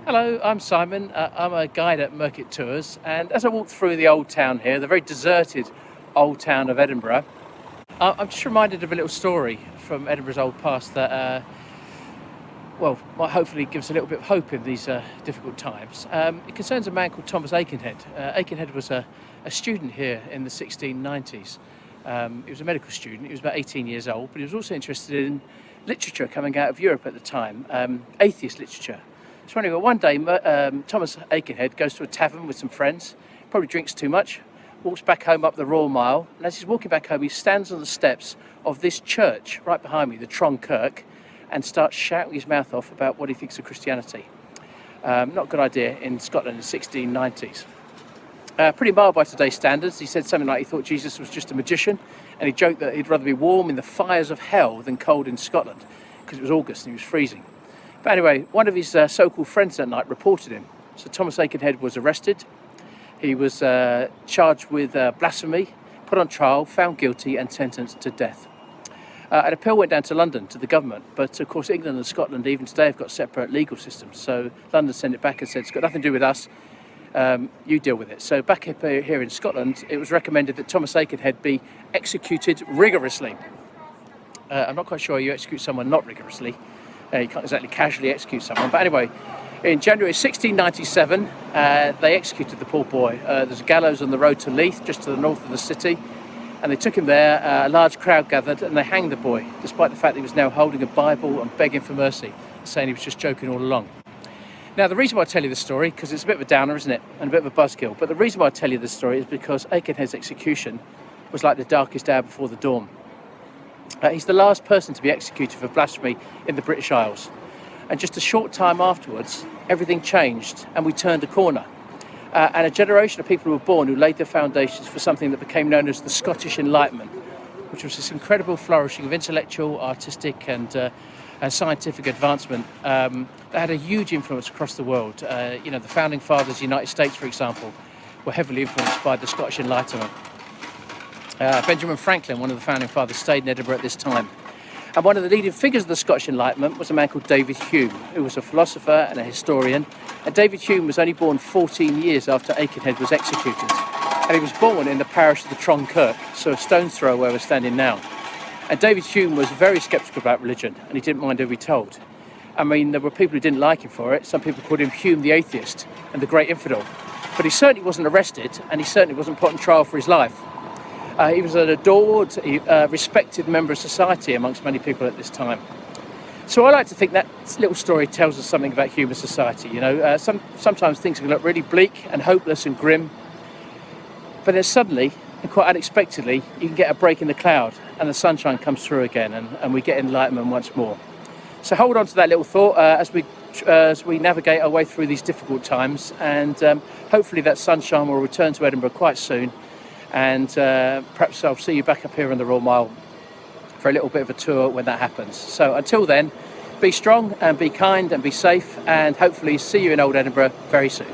Hello, I'm Simon. I'm a guide at Mercat Tours, and as I walk through the old town here, the very deserted old town of Edinburgh, I'm just reminded of a little story from Edinburgh's old past that, might hopefully give us a little bit of hope in these difficult times. It concerns a man called Thomas Aikenhead. Aikenhead was a student here in the 1690s. He was a medical student. He was about 18 years old, but he was also interested in literature coming out of Europe at the time, atheist literature. So anyway, one day Thomas Aikenhead goes to a tavern with some friends, probably drinks too much, walks back home up the Royal Mile, and as he's walking back home, he stands on the steps of this church right behind me, the Tron Kirk, and starts shouting his mouth off about what he thinks of Christianity. Not a good idea in Scotland in the 1690s. Pretty mild by today's standards. He said something like he thought Jesus was just a magician, and he joked that he'd rather be warm in the fires of hell than cold in Scotland, because it was August and he was freezing. But anyway, one of his so-called friends that night reported him. So Thomas Aikenhead was arrested. He was charged with blasphemy, put on trial, found guilty and sentenced to death. An appeal went down to London, to the government, but of course England and Scotland even today have got separate legal systems. So London sent it back and said, it's got nothing to do with us, you deal with it. So back here in Scotland, it was recommended that Thomas Aikenhead be executed rigorously. I'm not quite sure you execute someone not rigorously. You can't exactly casually execute someone. But anyway, in January 1697, they executed the poor boy. There's a gallows on the road to Leith, just to the north of the city. And they took him there, a large crowd gathered, and they hanged the boy, despite the fact that he was now holding a Bible and begging for mercy, saying he was just joking all along. Now, the reason why I tell you this story, because it's a bit of a downer, isn't it? And a bit of a buzzkill. But the reason why I tell you this story is because Aikenhead's execution was like the darkest hour before the dawn. He's the last person to be executed for blasphemy in the British Isles. And just a short time afterwards, everything changed and we turned a corner. And a generation of people were born who laid the foundations for something that became known as the Scottish Enlightenment, which was this incredible flourishing of intellectual, artistic and scientific advancement that had a huge influence across the world. The founding fathers of the United States, for example, were heavily influenced by the Scottish Enlightenment. Benjamin Franklin, one of the founding fathers, stayed in Edinburgh at this time. And one of the leading figures of the Scottish Enlightenment was a man called David Hume, who was a philosopher and a historian. And David Hume was only born 14 years after Aikenhead was executed. And he was born in the parish of the Tron Kirk, so a stone's throw where we're standing now. And David Hume was very sceptical about religion, and he didn't mind who he told. I mean, there were people who didn't like him for it. Some people called him Hume the Atheist and the Great Infidel. But he certainly wasn't arrested, and he certainly wasn't put on trial for his life. He was an adored, respected member of society amongst many people at this time. So I like to think that little story tells us something about human society. Sometimes things can look really bleak and hopeless and grim, but then suddenly, and quite unexpectedly, you can get a break in the cloud and the sunshine comes through again and we get enlightenment once more. So hold on to that little thought as we navigate our way through these difficult times, and hopefully that sunshine will return to Edinburgh quite soon. And perhaps I'll see you back up here on the Royal Mile for a little bit of a tour when that happens. So until then, be strong and be kind and be safe, and hopefully see you in Old Edinburgh very soon.